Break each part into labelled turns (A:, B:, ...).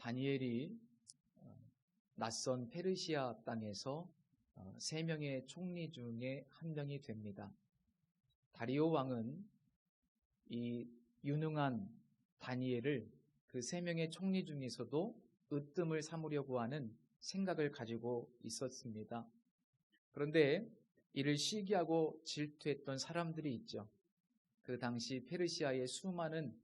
A: 다니엘이 낯선 페르시아 땅에서 3명의 총리 중에 한 명이 됩니다. 다리오 왕은 이 유능한 다니엘을 그 3명의 총리 중에서도 으뜸을 삼으려고 하는 생각을 가지고 있었습니다. 그런데 이를 시기하고 질투했던 사람들이 있죠. 그 당시 페르시아의 수많은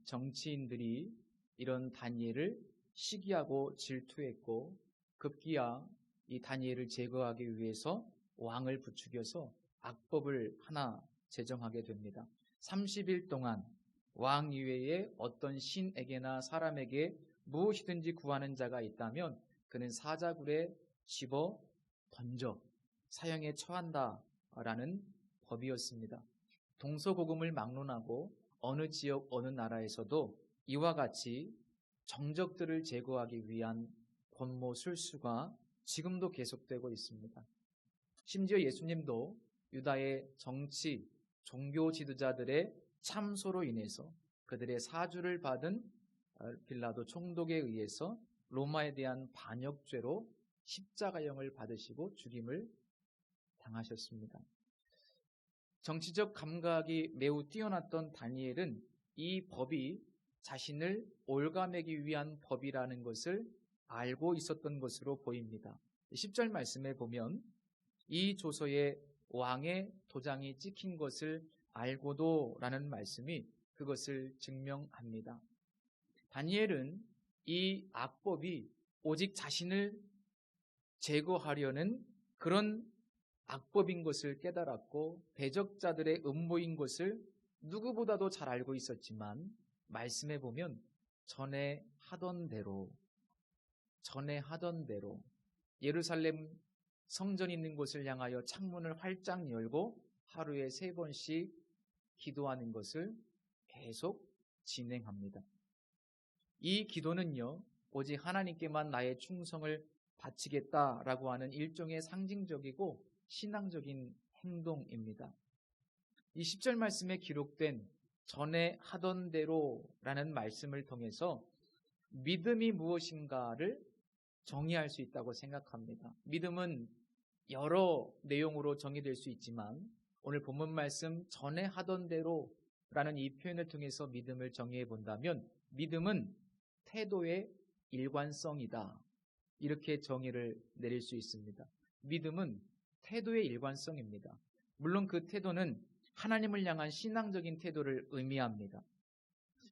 A: 정치인들이 이런 다니엘을 시기하고 질투했고, 급기야 이 다니엘을 제거하기 위해서 왕을 부추겨서 악법을 하나 제정하게 됩니다. 30일 동안 왕 이외에 어떤 신에게나 사람에게 무엇이든지 구하는 자가 있다면 그는 사자굴에 집어 던져 사형에 처한다라는 법이었습니다. 동서고금을 막론하고 어느 지역 어느 나라에서도 이와 같이 정적들을 제거하기 위한 권모 술수가 지금도 계속되고 있습니다. 심지어 예수님도 유다의 정치, 종교 지도자들의 참소로 인해서 그들의 사주를 받은 빌라도 총독에 의해서 로마에 대한 반역죄로 십자가형을 받으시고 죽임을 당하셨습니다. 정치적 감각이 매우 뛰어났던 다니엘은 이 법이 자신을 올가매기 위한 법이라는 것을 알고 있었던 것으로 보입니다. 10절 말씀에 보면 이 조서에 왕의 도장이 찍힌 것을 알고도 라는 말씀이 그것을 증명합니다. 다니엘은 이 악법이 오직 자신을 제거하려는 그런 악법인 것을 깨달았고 대적자들의 음모인 것을 누구보다도 잘 알고 있었지만 말씀해 보면 전에 하던 대로 예루살렘 성전 있는 곳을 향하여 창문을 활짝 열고 하루에 3번씩 기도하는 것을 계속 진행합니다. 이 기도는요, 오직 하나님께만 나의 충성을 바치겠다라고 하는 일종의 상징적이고 신앙적인 행동입니다. 이 10절 말씀에 기록된 전에 하던 대로라는 말씀을 통해서 믿음이 무엇인가를 정의할 수 있다고 생각합니다. 믿음은 여러 내용으로 정의될 수 있지만 오늘 본문 말씀 전에 하던 대로라는 이 표현을 통해서 믿음을 정의해 본다면 믿음은 태도의 일관성이다. 이렇게 정의를 내릴 수 있습니다. 믿음은 태도의 일관성입니다. 물론 그 태도는 하나님을 향한 신앙적인 태도를 의미합니다.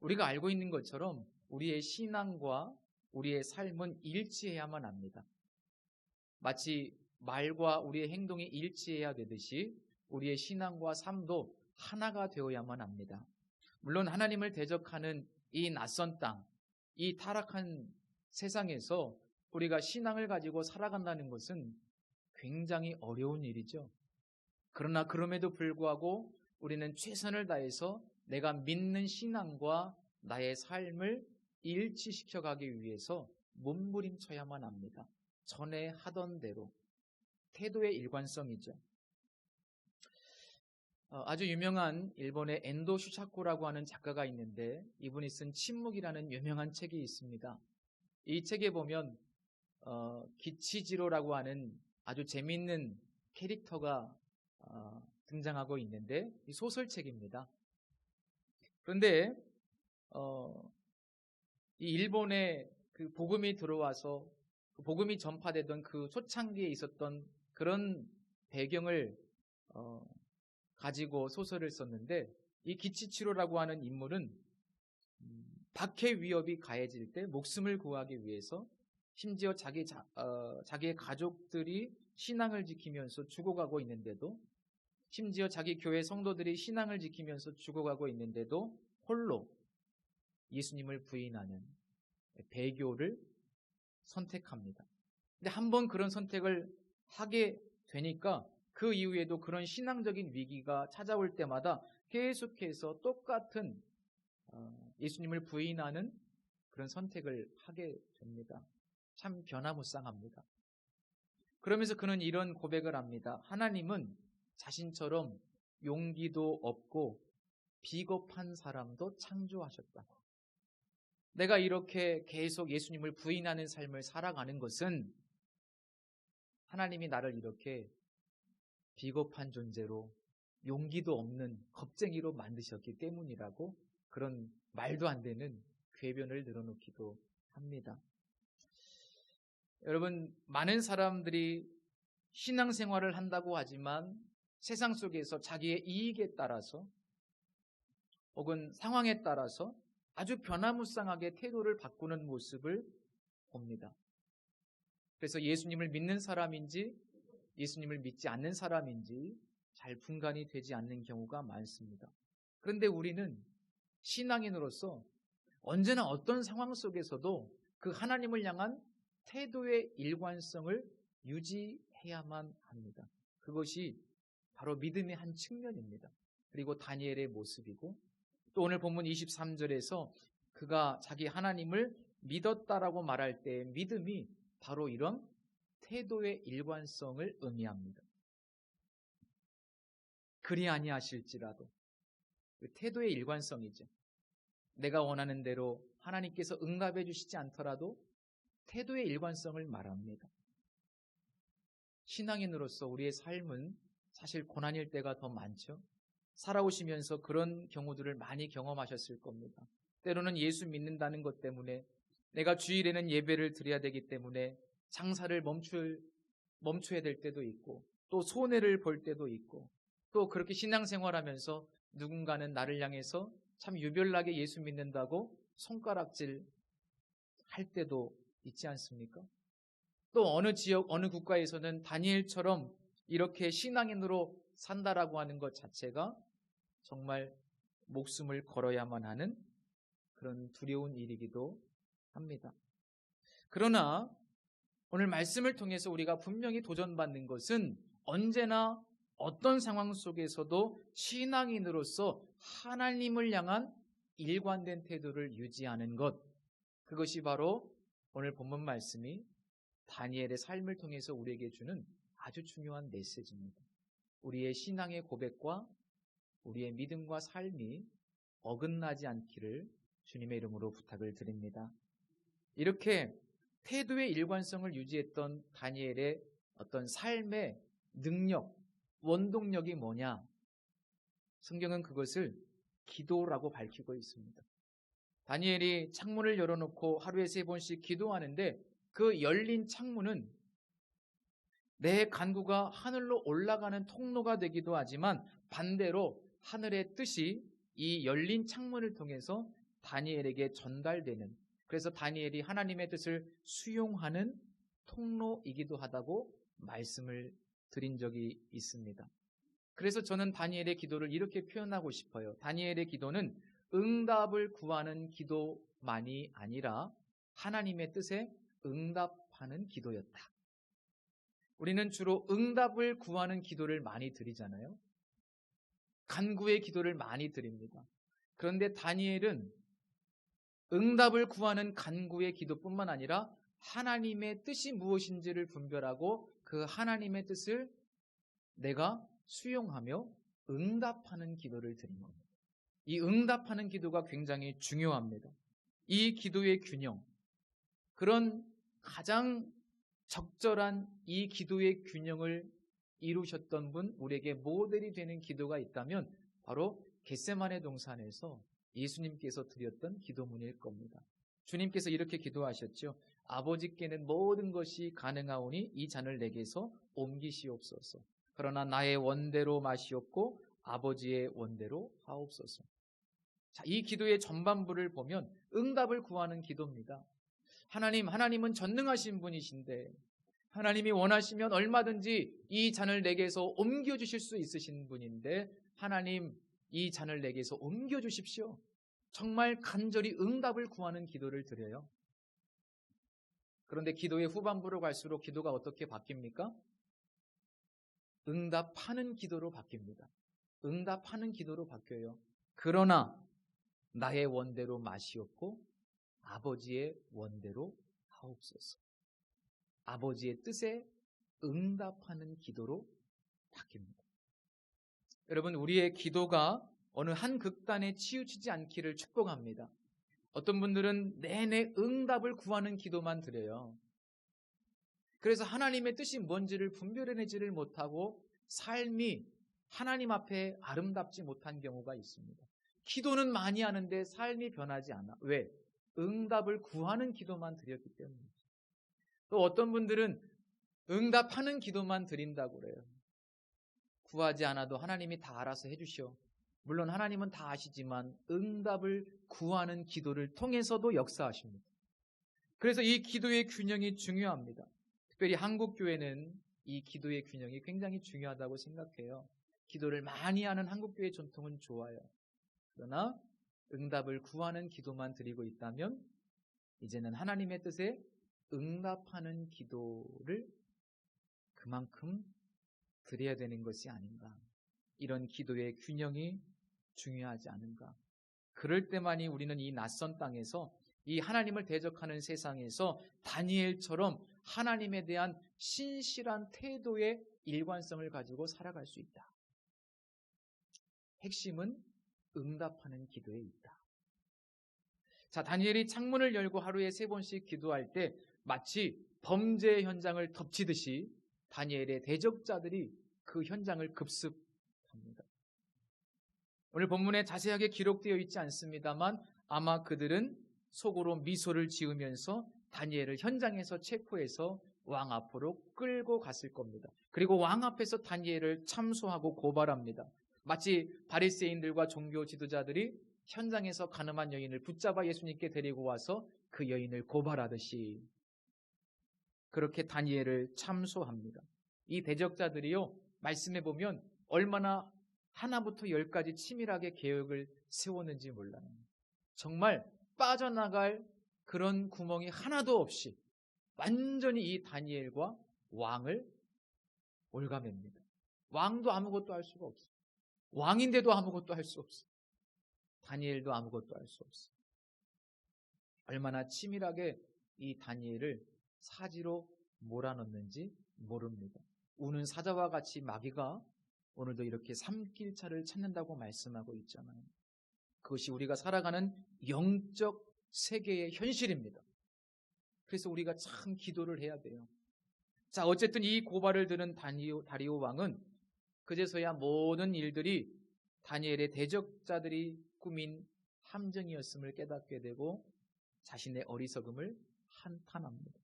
A: 우리가 알고 있는 것처럼 우리의 신앙과 우리의 삶은 일치해야만 합니다. 마치 말과 우리의 행동이 일치해야 되듯이 우리의 신앙과 삶도 하나가 되어야만 합니다. 물론 하나님을 대적하는 이 낯선 땅, 이 타락한 세상에서 우리가 신앙을 가지고 살아간다는 것은 굉장히 어려운 일이죠. 그러나 그럼에도 불구하고 우리는 최선을 다해서 내가 믿는 신앙과 나의 삶을 일치시켜가기 위해서 몸부림쳐야만 합니다. 전에 하던 대로 태도의 일관성이죠. 아주 유명한 일본의 엔도 슈사코라고 하는 작가가 있는데 이분이 쓴 침묵이라는 유명한 책이 있습니다. 이 책에 보면 기치지로라고 하는 아주 재미있는 캐릭터가 등장하고 있는데 이 소설책입니다. 그런데 이 일본에 그 복음이 들어와서 그 복음이 전파되던 그 초창기에 있었던 그런 배경을 가지고 소설을 썼는데 이 기치치로라고 하는 인물은 박해 위협이 가해질 때 목숨을 구하기 위해서 심지어 자기의 가족들이 신앙을 지키면서 죽어가고 있는데도 심지어 자기 교회 성도들이 신앙을 지키면서 죽어가고 있는데도 홀로 예수님을 부인하는 배교를 선택합니다. 근데 한번 그런 선택을 하게 되니까 그 이후에도 그런 신앙적인 위기가 찾아올 때마다 계속해서 똑같은 예수님을 부인하는 그런 선택을 하게 됩니다. 참 변화무쌍합니다. 그러면서 그는 이런 고백을 합니다. 하나님은 자신처럼 용기도 없고 비겁한 사람도 창조하셨다고. 내가 이렇게 계속 예수님을 부인하는 삶을 살아가는 것은 하나님이 나를 이렇게 비겁한 존재로 용기도 없는 겁쟁이로 만드셨기 때문이라고 그런 말도 안 되는 궤변을 늘어놓기도 합니다. 여러분, 많은 사람들이 신앙생활을 한다고 하지만 세상 속에서 자기의 이익에 따라서 혹은 상황에 따라서 아주 변화무쌍하게 태도를 바꾸는 모습을 봅니다. 그래서 예수님을 믿는 사람인지 예수님을 믿지 않는 사람인지 잘 분간이 되지 않는 경우가 많습니다. 그런데 우리는 신앙인으로서 언제나 어떤 상황 속에서도 그 하나님을 향한 태도의 일관성을 유지해야만 합니다. 그것이 바로 믿음의 한 측면입니다. 그리고 다니엘의 모습이고, 또 오늘 본문 23절에서 그가 자기 하나님을 믿었다라고 말할 때 믿음이 바로 이런 태도의 일관성을 의미합니다. 그리 아니하실지라도, 그 태도의 일관성이죠. 내가 원하는 대로 하나님께서 응답해 주시지 않더라도 태도의 일관성을 말합니다. 신앙인으로서 우리의 삶은 사실 고난일 때가 더 많죠. 살아오시면서 그런 경우들을 많이 경험하셨을 겁니다. 때로는 예수 믿는다는 것 때문에, 내가 주일에는 예배를 드려야 되기 때문에 장사를 멈춰야 될 때도 있고, 또 손해를 볼 때도 있고, 또 그렇게 신앙생활하면서 누군가는 나를 향해서 참 유별나게 예수 믿는다고 손가락질 할 때도 있지 않습니까? 또 어느 지역, 어느 국가에서는 다니엘처럼 이렇게 신앙인으로 산다라고 하는 것 자체가 정말 목숨을 걸어야만 하는 그런 두려운 일이기도 합니다. 그러나 오늘 말씀을 통해서 우리가 분명히 도전받는 것은 언제나 어떤 상황 속에서도 신앙인으로서 하나님을 향한 일관된 태도를 유지하는 것, 그것이 바로 오늘 본문 말씀이 다니엘의 삶을 통해서 우리에게 주는 아주 중요한 메시지입니다. 우리의 신앙의 고백과 우리의 믿음과 삶이 어긋나지 않기를 주님의 이름으로 부탁을 드립니다. 이렇게 태도의 일관성을 유지했던 다니엘의 어떤 삶의 능력, 원동력이 뭐냐? 성경은 그것을 기도라고 밝히고 있습니다. 다니엘이 창문을 열어놓고 하루에 3번씩 기도하는데 그 열린 창문은 내 간구가 하늘로 올라가는 통로가 되기도 하지만 반대로 하늘의 뜻이 이 열린 창문을 통해서 다니엘에게 전달되는, 그래서 다니엘이 하나님의 뜻을 수용하는 통로이기도 하다고 말씀을 드린 적이 있습니다. 그래서 저는 다니엘의 기도를 이렇게 표현하고 싶어요. 다니엘의 기도는 응답을 구하는 기도만이 아니라 하나님의 뜻에 응답하는 기도였다. 우리는 주로 응답을 구하는 기도를 많이 드리잖아요. 간구의 기도를 많이 드립니다. 그런데 다니엘은 응답을 구하는 간구의 기도뿐만 아니라 하나님의 뜻이 무엇인지를 분별하고 그 하나님의 뜻을 내가 수용하며 응답하는 기도를 드린 겁니다. 이 응답하는 기도가 굉장히 중요합니다. 이 기도의 균형, 그런 가장 적절한 이 기도의 균형을 이루셨던 분, 우리에게 모델이 되는 기도가 있다면 바로 겟세마네 동산에서 예수님께서 드렸던 기도문일 겁니다. 주님께서 이렇게 기도하셨죠. 아버지께는 모든 것이 가능하오니 이 잔을 내게서 옮기시옵소서. 그러나 나의 원대로 마시옵고 아버지의 원대로 하옵소서. 자, 이 기도의 전반부를 보면 응답을 구하는 기도입니다. 하나님은 전능하신 분이신데 하나님이 원하시면 얼마든지 이 잔을 내게서 옮겨주실 수 있으신 분인데 하나님, 이 잔을 내게서 옮겨주십시오. 정말 간절히 응답을 구하는 기도를 드려요. 그런데 기도의 후반부로 갈수록 기도가 어떻게 바뀝니까? 응답하는 기도로 바뀝니다. 응답하는 기도로 바뀌어요. 그러나 나의 원대로 마시옵고 아버지의 원대로 하옵소서. 아버지의 뜻에 응답하는 기도로 바뀝니다. 여러분, 우리의 기도가 어느 한 극단에 치우치지 않기를 축복합니다. 어떤 분들은 내내 응답을 구하는 기도만 드려요. 그래서 하나님의 뜻이 뭔지를 분별해내지를 못하고 삶이 하나님 앞에 아름답지 못한 경우가 있습니다. 기도는 많이 하는데 삶이 변하지 않아. 왜? 응답을 구하는 기도만 드렸기 때문이죠. 또 어떤 분들은 응답하는 기도만 드린다고 그래요. 구하지 않아도 하나님이 다 알아서 해주셔. 물론 하나님은 다 아시지만 응답을 구하는 기도를 통해서도 역사하십니다. 그래서 이 기도의 균형이 중요합니다. 특별히 한국교회는 이 기도의 균형이 굉장히 중요하다고 생각해요. 기도를 많이 하는 한국교회 전통은 좋아요. 그러나 응답을 구하는 기도만 드리고 있다면 이제는 하나님의 뜻에 응답하는 기도를 그만큼 드려야 되는 것이 아닌가. 이런 기도의 균형이 중요하지 않은가. 그럴 때만이 우리는 이 낯선 땅에서 이 하나님을 대적하는 세상에서 다니엘처럼 하나님에 대한 신실한 태도의 일관성을 가지고 살아갈 수 있다. 핵심은 응답하는 기도에 있다. 자, 다니엘이 창문을 열고 하루에 3번씩 기도할 때 마치 범죄 현장을 덮치듯이 다니엘의 대적자들이 그 현장을 급습합니다. 오늘 본문에 자세하게 기록되어 있지 않습니다만 아마 그들은 속으로 미소를 지으면서 다니엘을 현장에서 체포해서 왕 앞으로 끌고 갔을 겁니다. 그리고 왕 앞에서 다니엘을 참소하고 고발합니다. 마치 바리새인들과 종교 지도자들이 현장에서 가늠한 여인을 붙잡아 예수님께 데리고 와서 그 여인을 고발하듯이 그렇게 다니엘을 참소합니다. 이 대적자들이요, 말씀해 보면 얼마나 하나부터 10까지 치밀하게 계획을 세웠는지 몰라요. 정말 빠져나갈 그런 구멍이 하나도 없이 완전히 이 다니엘과 왕을 올가맵니다. 왕도 아무것도 할 수가 없어요. 왕인데도 아무것도 할 수 없어요. 다니엘도 아무것도 할 수 없어요. 얼마나 치밀하게 이 다니엘을 사지로 몰아넣는지 모릅니다. 우는 사자와 같이 마귀가 오늘도 이렇게 삼킬차를 찾는다고 말씀하고 있잖아요. 그것이 우리가 살아가는 영적 세계의 현실입니다. 그래서 우리가 참 기도를 해야 돼요. 자, 어쨌든 이 고발을 들은 다리오 왕은 그제서야 모든 일들이 다니엘의 대적자들이 꾸민 함정이었음을 깨닫게 되고 자신의 어리석음을 한탄합니다.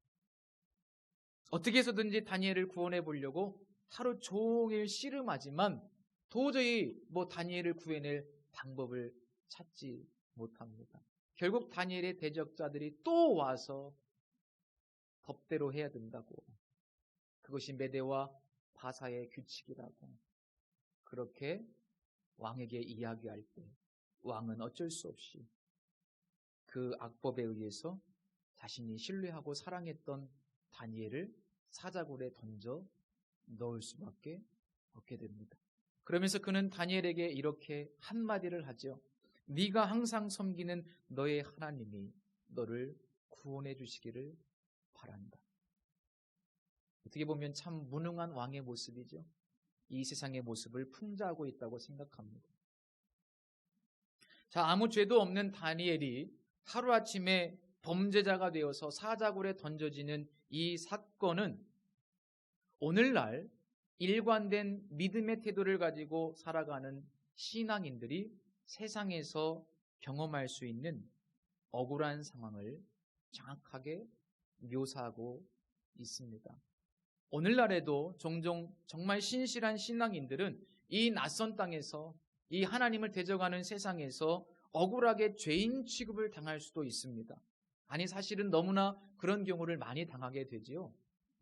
A: 어떻게 해서든지 다니엘을 구원해 보려고 하루 종일 씨름하지만 도저히 다니엘을 구해낼 방법을 찾지 못합니다. 결국 다니엘의 대적자들이 또 와서 법대로 해야 된다고. 그것이 메대와 바사의 규칙이라고. 그렇게 왕에게 이야기할 때 왕은 어쩔 수 없이 그 악법에 의해서 자신이 신뢰하고 사랑했던 다니엘을 사자굴에 던져 넣을 수밖에 없게 됩니다. 그러면서 그는 다니엘에게 이렇게 한마디를 하죠. 네가 항상 섬기는 너의 하나님이 너를 구원해 주시기를 바란다. 어떻게 보면 참 무능한 왕의 모습이죠. 이 세상의 모습을 풍자하고 있다고 생각합니다. 자, 아무 죄도 없는 다니엘이 하루아침에 범죄자가 되어서 사자굴에 던져지는 이 사건은 오늘날 일관된 믿음의 태도를 가지고 살아가는 신앙인들이 세상에서 경험할 수 있는 억울한 상황을 정확하게 묘사하고 있습니다. 오늘날에도 종종 정말 신실한 신앙인들은 이 낯선 땅에서 이 하나님을 대적하는 세상에서 억울하게 죄인 취급을 당할 수도 있습니다. 아니, 사실은 너무나 그런 경우를 많이 당하게 되지요.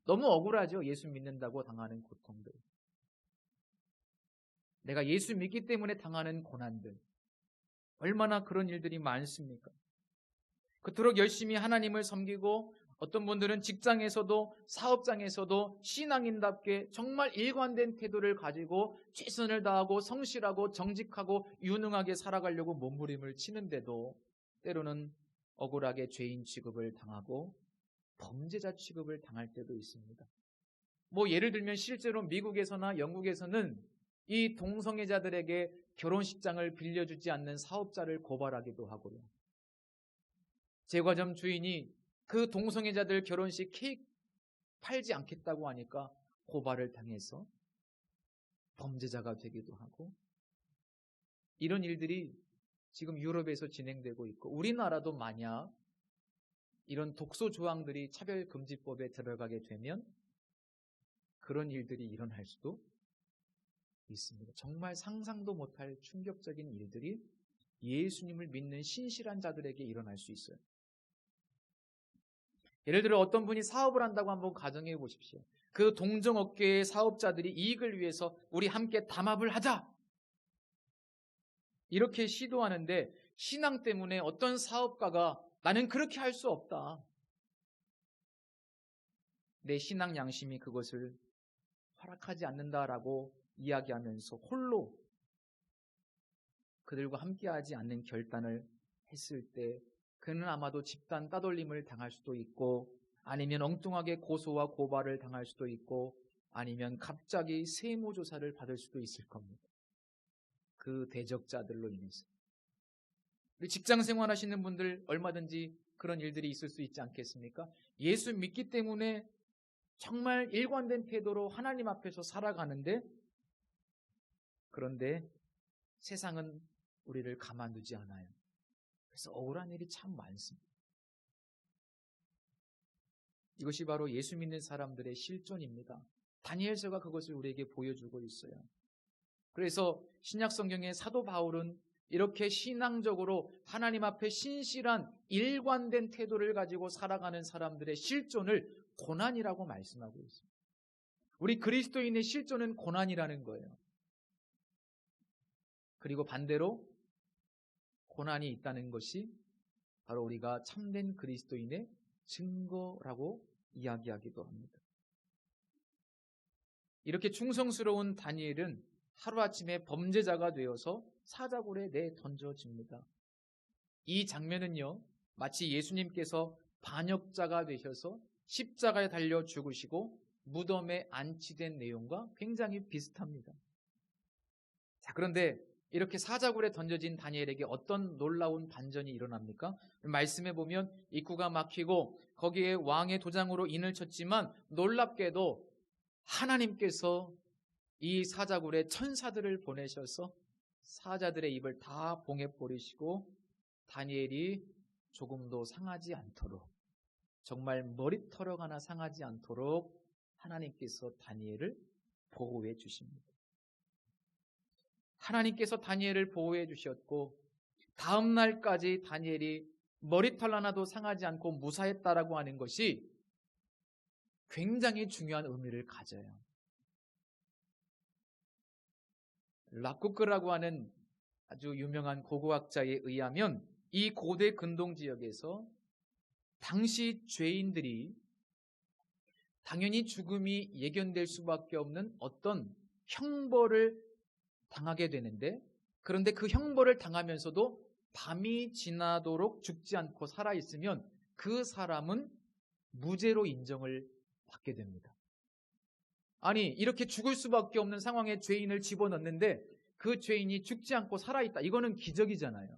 A: 너무 억울하죠. 예수 믿는다고 당하는 고통들. 내가 예수 믿기 때문에 당하는 고난들. 얼마나 그런 일들이 많습니까? 그토록 열심히 하나님을 섬기고 어떤 분들은 직장에서도 사업장에서도 신앙인답게 정말 일관된 태도를 가지고 최선을 다하고 성실하고 정직하고 유능하게 살아가려고 몸부림을 치는데도 때로는 억울하게 죄인 취급을 당하고 범죄자 취급을 당할 때도 있습니다. 예를 들면 실제로 미국에서나 영국에서는 이 동성애자들에게 결혼식장을 빌려주지 않는 사업자를 고발하기도 하고요. 제과점 주인이 그 동성애자들 결혼식 케이크 팔지 않겠다고 하니까 고발을 당해서 범죄자가 되기도 하고, 이런 일들이 지금 유럽에서 진행되고 있고, 우리나라도 만약 이런 독소 조항들이 차별금지법에 들어가게 되면 그런 일들이 일어날 수도 있습니다. 정말 상상도 못할 충격적인 일들이 예수님을 믿는 신실한 자들에게 일어날 수 있어요. 예를 들어 어떤 분이 사업을 한다고 한번 가정해 보십시오. 그 동종업계의 사업자들이 이익을 위해서 우리 함께 담합을 하자, 이렇게 시도하는데 신앙 때문에 어떤 사업가가 나는 그렇게 할 수 없다, 내 신앙 양심이 그것을 허락하지 않는다라고 이야기하면서 홀로 그들과 함께하지 않는 결단을 했을 때 그는 아마도 집단 따돌림을 당할 수도 있고, 아니면 엉뚱하게 고소와 고발을 당할 수도 있고, 아니면 갑자기 세무조사를 받을 수도 있을 겁니다. 그 대적자들로 인해서. 직장 생활하시는 분들 얼마든지 그런 일들이 있을 수 있지 않겠습니까? 예수 믿기 때문에 정말 일관된 태도로 하나님 앞에서 살아가는데, 그런데 세상은 우리를 가만두지 않아요. 그래서 억울한 일이 참 많습니다. 이것이 바로 예수 믿는 사람들의 실존입니다. 다니엘서가 그것을 우리에게 보여주고 있어요. 그래서 신약 성경의 사도 바울은 이렇게 신앙적으로 하나님 앞에 신실한 일관된 태도를 가지고 살아가는 사람들의 실존을 고난이라고 말씀하고 있습니다. 우리 그리스도인의 실존은 고난이라는 거예요. 그리고 반대로 고난이 있다는 것이 바로 우리가 참된 그리스도인의 증거라고 이야기하기도 합니다. 이렇게 충성스러운 다니엘은 하루아침에 범죄자가 되어서 사자굴에 내던져집니다. 이 장면은요, 마치 예수님께서 반역자가 되셔서 십자가에 달려 죽으시고 무덤에 안치된 내용과 굉장히 비슷합니다. 자, 그런데 이렇게 사자굴에 던져진 다니엘에게 어떤 놀라운 반전이 일어납니까? 말씀해 보면 입구가 막히고 거기에 왕의 도장으로 인을 쳤지만 놀랍게도 하나님께서 이 사자굴에 천사들을 보내셔서 사자들의 입을 다 봉해버리시고 다니엘이 조금도 상하지 않도록, 정말 머리털어 하나 상하지 않도록 하나님께서 다니엘을 보호해 주십니다. 하나님께서 다니엘을 보호해 주셨고 다음 날까지 다니엘이 머리털 하나도 상하지 않고 무사했다라고 하는 것이 굉장히 중요한 의미를 가져요. 랍쿠크라고 하는 아주 유명한 고고학자에 의하면 이 고대 근동 지역에서 당시 죄인들이 당연히 죽음이 예견될 수밖에 없는 어떤 형벌을 당하게 되는데, 그런데 그 형벌을 당하면서도 밤이 지나도록 죽지 않고 살아있으면 그 사람은 무죄로 인정을 받게 됩니다. 아니, 이렇게 죽을 수밖에 없는 상황에 죄인을 집어넣는데 그 죄인이 죽지 않고 살아있다. 이거는 기적이잖아요.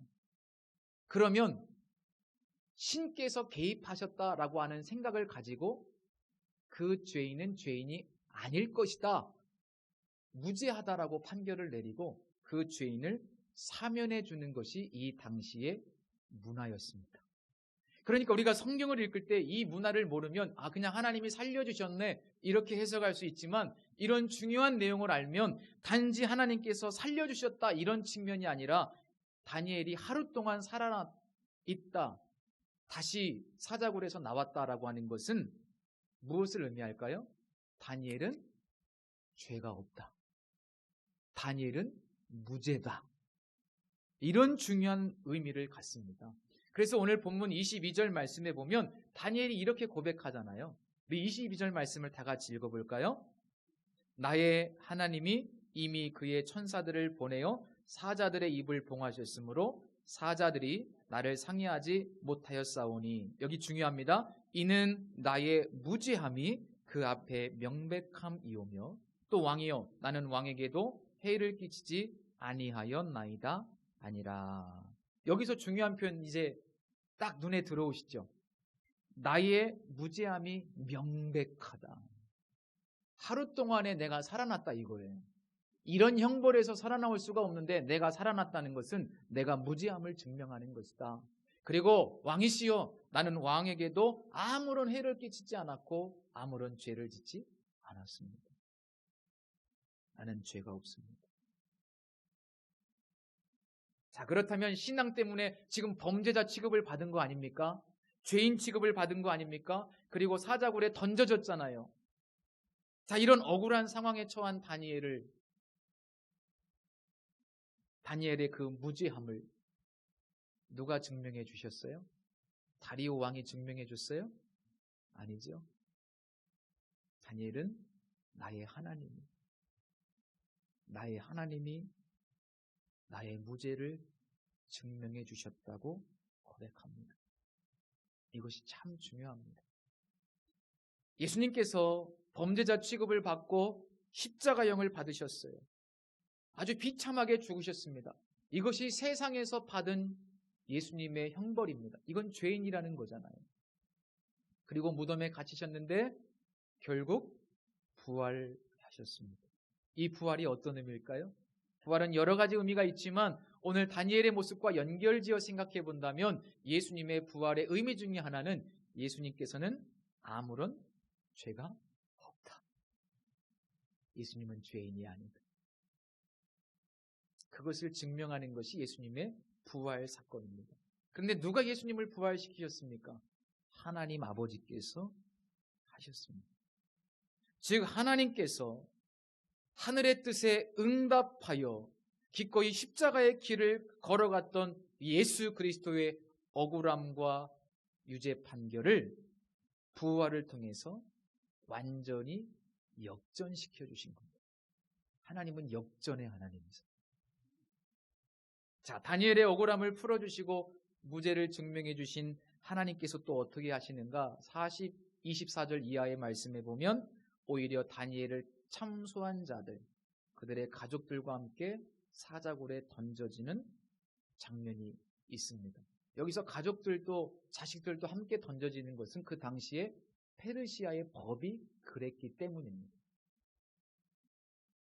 A: 그러면 신께서 개입하셨다라고 하는 생각을 가지고 그 죄인은 죄인이 아닐 것이다, 무죄하다라고 판결을 내리고 그 죄인을 사면해 주는 것이 이 당시의 문화였습니다. 그러니까 우리가 성경을 읽을 때 이 문화를 모르면 그냥 하나님이 살려주셨네 이렇게 해석할 수 있지만, 이런 중요한 내용을 알면 단지 하나님께서 살려주셨다 이런 측면이 아니라 다니엘이 하루 동안 살아있다, 다시 사자굴에서 나왔다라고 하는 것은 무엇을 의미할까요? 다니엘은 죄가 없다, 다니엘은 무죄다, 이런 중요한 의미를 갖습니다. 그래서 오늘 본문 22절 말씀에 보면 다니엘이 이렇게 고백하잖아요. 우리 22절 말씀을 다 같이 읽어볼까요? 나의 하나님이 이미 그의 천사들을 보내어 사자들의 입을 봉하셨으므로 사자들이 나를 상해하지 못하였사오니, 여기 중요합니다. 이는 나의 무죄함이 그 앞에 명백함이오며 또 왕이여 나는 왕에게도 해를 끼치지 아니하였나이다 아니라. 여기서 중요한 표현, 이제 딱 눈에 들어오시죠? 나의 무죄함이 명백하다. 하루 동안에 내가 살아났다 이거예요. 이런 형벌에서 살아나올 수가 없는데 내가 살아났다는 것은 내가 무죄함을 증명하는 것이다. 그리고 왕이시여, 나는 왕에게도 아무런 해를 끼치지 않았고 아무런 죄를 짓지 않았습니다. 나는 죄가 없습니다. 자, 그렇다면 신앙 때문에 지금 범죄자 취급을 받은 거 아닙니까? 죄인 취급을 받은 거 아닙니까? 그리고 사자굴에 던져졌잖아요. 자, 이런 억울한 상황에 처한 다니엘의 그 무죄함을 누가 증명해 주셨어요? 다리오 왕이 증명해 줬어요? 아니죠. 다니엘은 나의 하나님이 나의 무죄를 증명해 주셨다고 고백합니다. 이것이 참 중요합니다. 예수님께서 범죄자 취급을 받고 십자가형을 받으셨어요. 아주 비참하게 죽으셨습니다. 이것이 세상에서 받은 예수님의 형벌입니다. 이건 죄인이라는 거잖아요. 그리고 무덤에 갇히셨는데 결국 부활하셨습니다. 이 부활이 어떤 의미일까요? 부활은 여러 가지 의미가 있지만 오늘 다니엘의 모습과 연결지어 생각해 본다면 예수님의 부활의 의미 중에 하나는 예수님께서는 아무런 죄가 없다. 예수님은 죄인이 아니다. 그것을 증명하는 것이 예수님의 부활 사건입니다. 그런데 누가 예수님을 부활시키셨습니까? 하나님 아버지께서 하셨습니다. 즉 하나님께서 하늘의 뜻에 응답하여 기꺼이 십자가의 길을 걸어갔던 예수 그리스도의 억울함과 유죄 판결을 부활을 통해서 완전히 역전시켜 주신 겁니다. 하나님은 역전의 하나님이세요. 자, 다니엘의 억울함을 풀어주시고 무죄를 증명해 주신 하나님께서 또 어떻게 하시는가? 24절 이하의 말씀에 보면 오히려 다니엘을 참소한 자들, 그들의 가족들과 함께 사자굴에 던져지는 장면이 있습니다. 여기서 가족들도 자식들도 함께 던져지는 것은 그 당시에 페르시아의 법이 그랬기 때문입니다.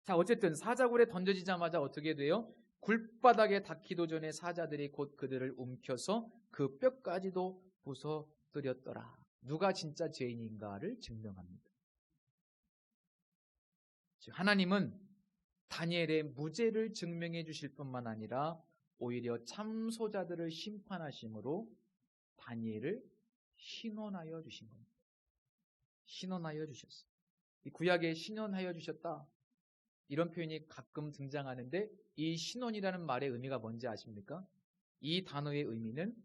A: 자, 어쨌든 사자굴에 던져지자마자 어떻게 돼요? 굴바닥에 닿기도 전에 사자들이 곧 그들을 움켜서 그 뼈까지도 부서뜨렸더라. 누가 진짜 죄인인가를 증명합니다. 즉 하나님은 다니엘의 무죄를 증명해 주실 뿐만 아니라 오히려 참소자들을 심판하심으로 다니엘을 신원하여 주신 겁니다. 신원하여 주셨어요. 이 구약에 신원하여 주셨다, 이런 표현이 가끔 등장하는데 이 신원이라는 말의 의미가 뭔지 아십니까? 이 단어의 의미는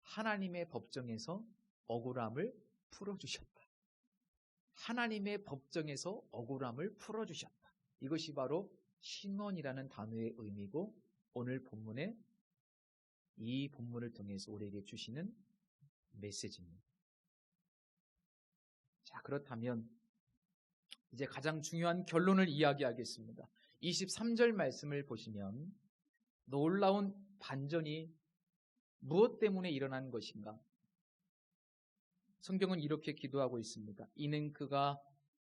A: 하나님의 법정에서 억울함을 풀어주셨다. 하나님의 법정에서 억울함을 풀어주셨다. 이것이 바로 신원이라는 단어의 의미고 오늘 본문에 이 본문을 통해서 우리에게 주시는 메시지입니다. 자, 그렇다면 이제 가장 중요한 결론을 이야기하겠습니다. 23절 말씀을 보시면 놀라운 반전이 무엇 때문에 일어난 것인가? 성경은 이렇게 기도하고 있습니다. 이는 그가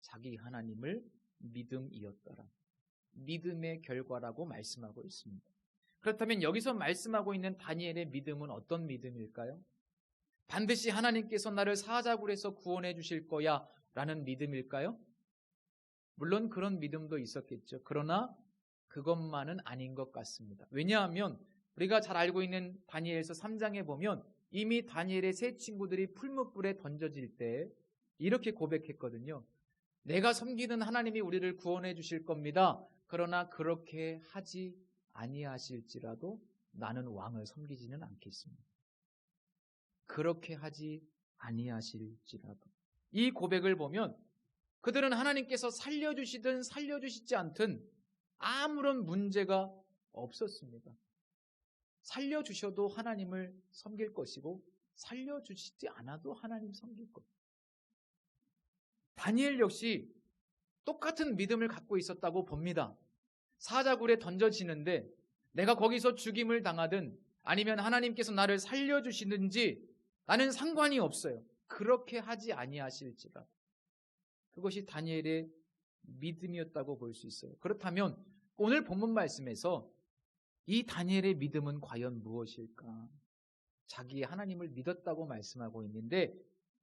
A: 자기 하나님을 믿음이었더라. 믿음의 결과라고 말씀하고 있습니다. 그렇다면 여기서 말씀하고 있는 다니엘의 믿음은 어떤 믿음일까요? 반드시 하나님께서 나를 사자굴에서 구원해 주실 거야 라는 믿음일까요? 물론 그런 믿음도 있었겠죠. 그러나 그것만은 아닌 것 같습니다. 왜냐하면 우리가 잘 알고 있는 다니엘서 3장에 보면 이미 다니엘의 세 친구들이 풀무불에 던져질 때 이렇게 고백했거든요. 내가 섬기는 하나님이 우리를 구원해 주실 겁니다. 그러나 그렇게 하지 아니하실지라도 나는 왕을 섬기지는 않겠습니다. 그렇게 하지 아니하실지라도. 이 고백을 보면 그들은 하나님께서 살려주시든 살려주시지 않든 아무런 문제가 없었습니다. 살려주셔도 하나님을 섬길 것이고 살려주시지 않아도 하나님 섬길 것. 다니엘 역시 똑같은 믿음을 갖고 있었다고 봅니다. 사자굴에 던져지는데 내가 거기서 죽임을 당하든 아니면 하나님께서 나를 살려주시든지 나는 상관이 없어요. 그렇게 하지 아니하실지라. 그것이 다니엘의 믿음이었다고 볼 수 있어요. 그렇다면 오늘 본문 말씀에서 이 다니엘의 믿음은 과연 무엇일까? 자기의 하나님을 믿었다고 말씀하고 있는데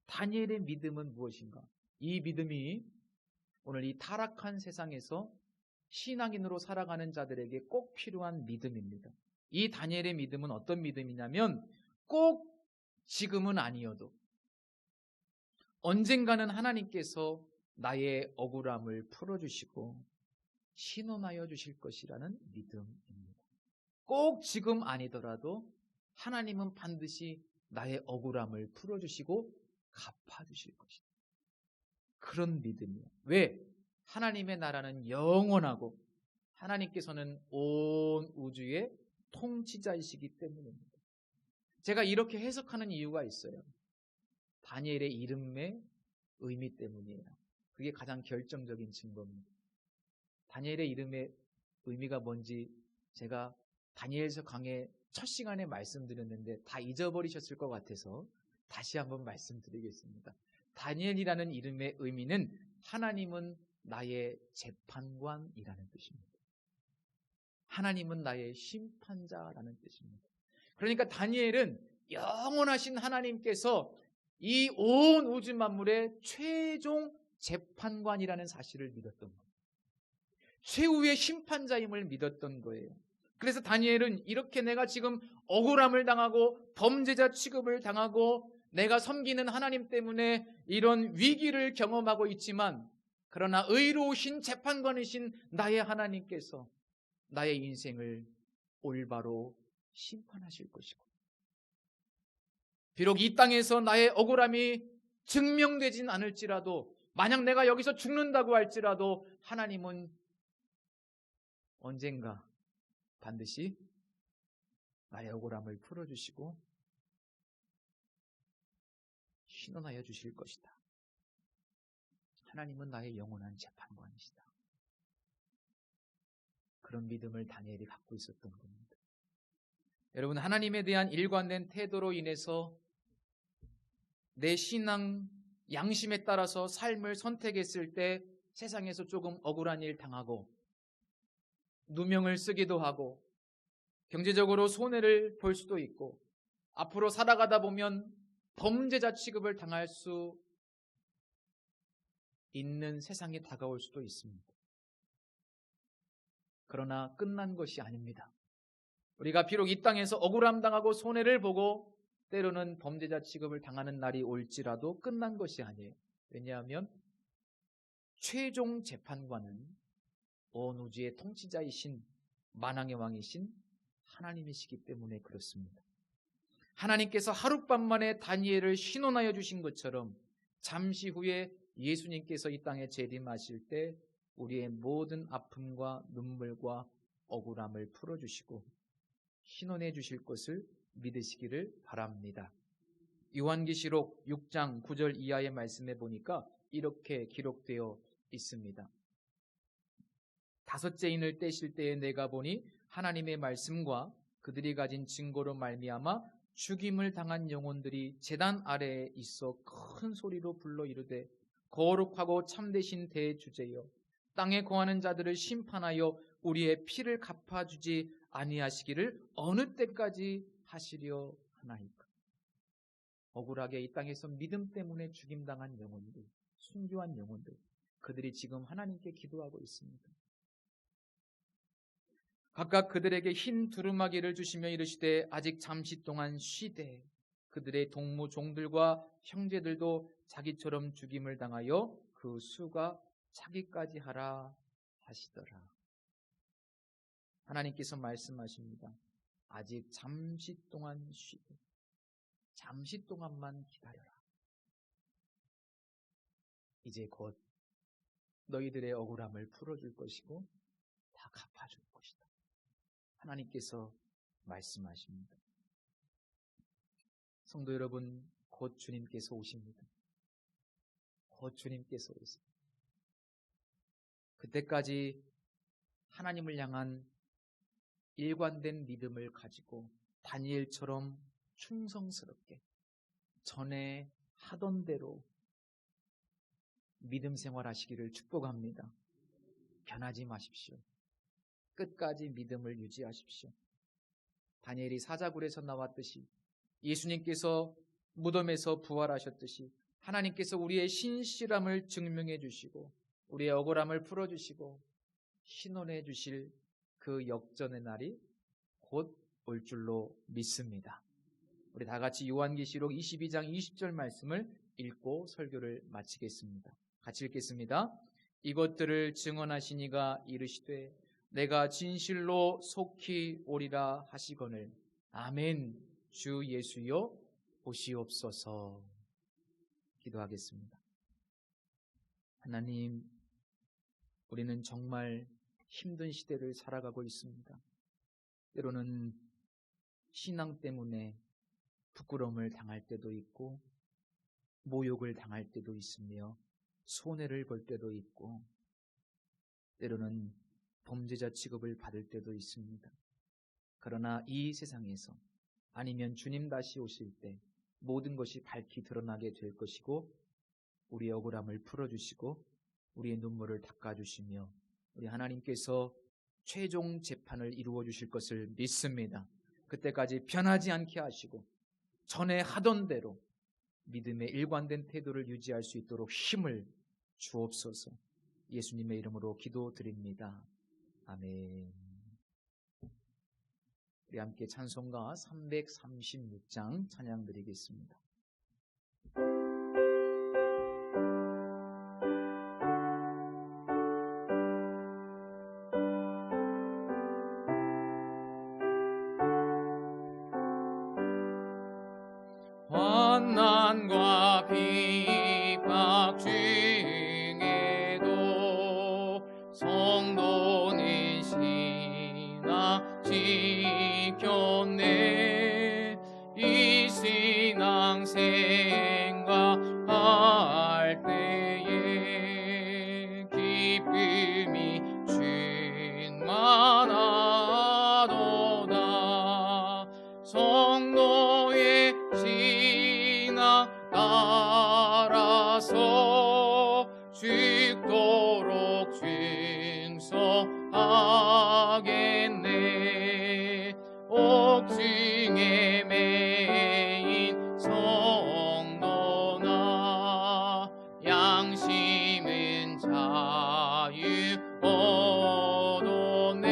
A: 다니엘의 믿음은 무엇인가? 이 믿음이 오늘 이 타락한 세상에서 신앙인으로 살아가는 자들에게 꼭 필요한 믿음입니다. 이 다니엘의 믿음은 어떤 믿음이냐면 꼭 지금은 아니어도 언젠가는 하나님께서 나의 억울함을 풀어주시고 신원하여 주실 것이라는 믿음입니다. 꼭 지금 아니더라도 하나님은 반드시 나의 억울함을 풀어주시고 갚아주실 것이다. 그런 믿음이에요. 왜? 하나님의 나라는 영원하고 하나님께서는 온 우주의 통치자이시기 때문입니다. 제가 이렇게 해석하는 이유가 있어요. 다니엘의 이름의 의미 때문이에요. 그게 가장 결정적인 증거입니다. 다니엘의 이름의 의미가 뭔지 제가 다니엘서 강의 첫 시간에 말씀드렸는데 다 잊어버리셨을 것 같아서 다시 한번 말씀드리겠습니다. 다니엘이라는 이름의 의미는 하나님은 나의 재판관이라는 뜻입니다. 하나님은 나의 심판자라는 뜻입니다. 그러니까 다니엘은 영원하신 하나님께서 이 온 우주 만물의 최종 재판관이라는 사실을 믿었던 거예요. 최후의 심판자임을 믿었던 거예요. 그래서 다니엘은 이렇게 내가 지금 억울함을 당하고 범죄자 취급을 당하고 내가 섬기는 하나님 때문에 이런 위기를 경험하고 있지만 그러나 의로우신 재판관이신 나의 하나님께서 나의 인생을 올바로 심판하실 것이고 비록 이 땅에서 나의 억울함이 증명되진 않을지라도 만약 내가 여기서 죽는다고 할지라도 하나님은 언젠가 반드시 나의 억울함을 풀어주시고 신원하여 주실 것이다. 하나님은 나의 영원한 재판관이시다. 그런 믿음을 다니엘이 갖고 있었던 겁니다. 여러분, 하나님에 대한 일관된 태도로 인해서 내 신앙, 양심에 따라서 삶을 선택했을 때 세상에서 조금 억울한 일 당하고 누명을 쓰기도 하고 경제적으로 손해를 볼 수도 있고 앞으로 살아가다 보면 범죄자 취급을 당할 수 있는 세상이 다가올 수도 있습니다. 그러나 끝난 것이 아닙니다. 우리가 비록 이 땅에서 억울함 당하고 손해를 보고 때로는 범죄자 취급을 당하는 날이 올지라도 끝난 것이 아니에요. 왜냐하면 최종 재판관은 온 우주의 통치자이신 만왕의 왕이신 하나님이시기 때문에 그렇습니다. 하나님께서 하룻밤만에 다니엘을 신원하여 주신 것처럼 잠시 후에 예수님께서 이 땅에 재림하실 때 우리의 모든 아픔과 눈물과 억울함을 풀어주시고 신원해 주실 것을 믿으시기를 바랍니다. 요한계시록 6장 9절 이하의 말씀에 보니까 이렇게 기록되어 있습니다. 다섯째 인을 떼실 때에 내가 보니 하나님의 말씀과 그들이 가진 증거로 말미암아 죽임을 당한 영혼들이 제단 아래에 있어 큰 소리로 불러 이르되 거룩하고 참되신 대주제여 땅에 거하는 자들을 심판하여 우리의 피를 갚아주지 아니하시기를 어느 때까지 하시려 하나이까. 억울하게 이 땅에서 믿음 때문에 죽임당한 영혼들, 순교한 영혼들, 그들이 지금 하나님께 기도하고 있습니다. 각각 그들에게 흰 두루마기를 주시며 이르시되 아직 잠시 동안 쉬되 그들의 동무 종들과 형제들도 자기처럼 죽임을 당하여 그 수가 차기까지 하라 하시더라. 하나님께서 말씀하십니다. 아직 잠시 동안 쉬되 잠시 동안만 기다려라. 이제 곧 너희들의 억울함을 풀어줄 것이고 다 갚아줄 것이다. 하나님께서 말씀하십니다. 성도 여러분, 곧 주님께서 오십니다. 곧 주님께서 오십니다. 그때까지 하나님을 향한 일관된 믿음을 가지고 다니엘처럼 충성스럽게 전에 하던 대로 믿음 생활하시기를 축복합니다. 변하지 마십시오. 끝까지 믿음을 유지하십시오. 다니엘이 사자굴에서 나왔듯이 예수님께서 무덤에서 부활하셨듯이 하나님께서 우리의 신실함을 증명해 주시고 우리의 억울함을 풀어주시고 신원해 주실 그 역전의 날이 곧 올 줄로 믿습니다. 우리 다 같이 요한계시록 22장 20절 말씀을 읽고 설교를 마치겠습니다. 같이 읽겠습니다. 이것들을 증언하시니가 이르시되 내가 진실로 속히 오리라 하시거늘 아멘. 주 예수여 보시옵소서. 기도하겠습니다. 하나님, 우리는 정말 힘든 시대를 살아가고 있습니다. 때로는 신앙 때문에 부끄러움을 당할 때도 있고 모욕을 당할 때도 있으며 손해를 볼 때도 있고 때로는 범죄자 취급을 받을 때도 있습니다. 그러나 이 세상에서 아니면 주님 다시 오실 때 모든 것이 밝히 드러나게 될 것이고 우리의 억울함을 풀어주시고 우리의 눈물을 닦아주시며 우리 하나님께서 최종 재판을 이루어 주실 것을 믿습니다. 그때까지 변하지 않게 하시고 전에 하던 대로 믿음의 일관된 태도를 유지할 수 있도록 힘을 주옵소서. 예수님의 이름으로 기도드립니다. 아멘. 우리 함께 찬송가 336장 찬양 드리겠습니다. 환난과 핍박 중에도 성도는 신앙 지켰네. 이 신앙 생활할 때에 기쁨이 충만하도다. 성도의 신앙 따라서 죽도록 충성하겠네. 옥중에 매인 성도나 양심은 자유 얻었네.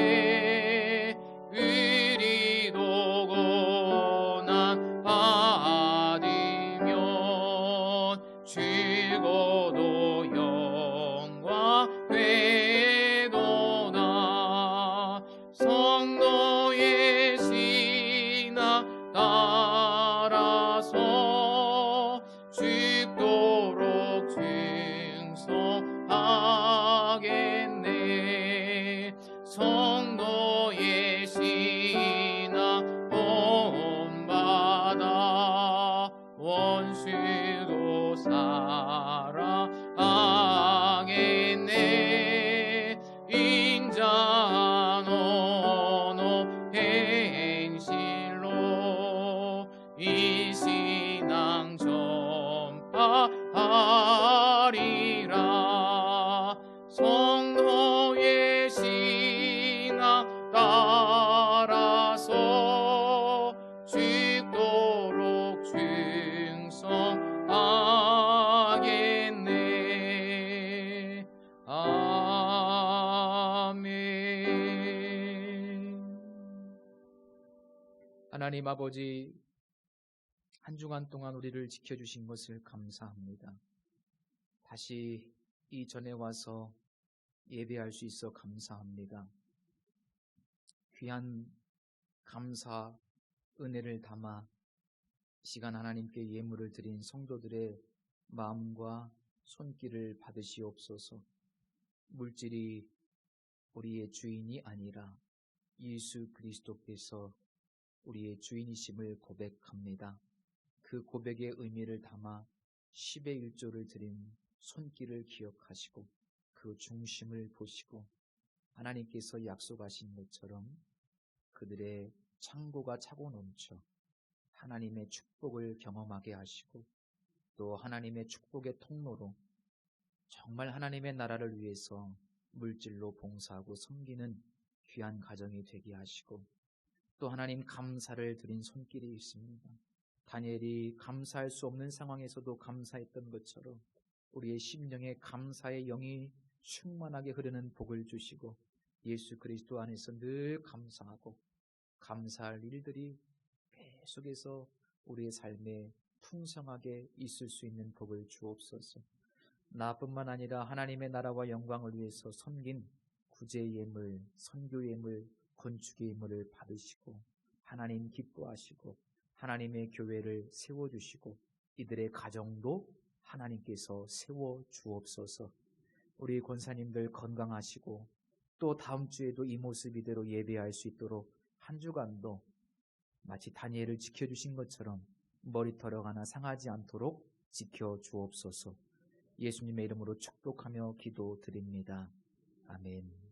A: 그리도 고난 받으면 죽어도 영광 되도다. 성도의 신앙 따라서 죽도록 충성하겠네. 성도의 신앙 본받아 원수도 사랑하겠네. 인자한 언어 행실로 이 신앙 전파하리라. 성도의 신앙 따라서 죽도록 충성하겠네. 아멘. 하나님 아버지, 한 주간 동안 우리를 지켜주신 것을 감사합니다. 다시 이 전에 와서 예배할 수 있어 감사합니다. 귀한 감사, 은혜를 담아 시간 하나님께 예물을 드린 성도들의 마음과 손길을 받으시옵소서. 물질이 우리의 주인이 아니라 예수 그리스도께서 우리의 주인이심을 고백합니다. 그 고백의 의미를 담아 10의 1조를 드린 손길을 기억하시고 그 중심을 보시고 하나님께서 약속하신 것처럼 그들의 창고가 차고 넘쳐 하나님의 축복을 경험하게 하시고 또 하나님의 축복의 통로로 정말 하나님의 나라를 위해서 물질로 봉사하고 섬기는 귀한 가정이 되게 하시고 또 하나님 감사를 드린 손길이 있습니다. 다니엘이 감사할 수 없는 상황에서도 감사했던 것처럼 우리의 심령에 감사의 영이 충만하게 흐르는 복을 주시고 예수 그리스도 안에서 늘 감사하고 감사할 일들이 계속해서 우리의 삶에 풍성하게 있을 수 있는 복을 주옵소서. 나뿐만 아니라 하나님의 나라와 영광을 위해서 섬긴 구제 예물, 선교 예물, 건축의 예물을 받으시고 하나님 기뻐하시고 하나님의 교회를 세워주시고 이들의 가정도 하나님께서 세워 주옵소서. 우리 권사님들 건강하시고 또 다음 주에도 이 모습 이대로 예배할 수 있도록 한 주간도 마치 다니엘을 지켜주신 것처럼 머리털 하나 상하지 않도록 지켜 주옵소서. 예수님의 이름으로 축복하며 기도드립니다. 아멘.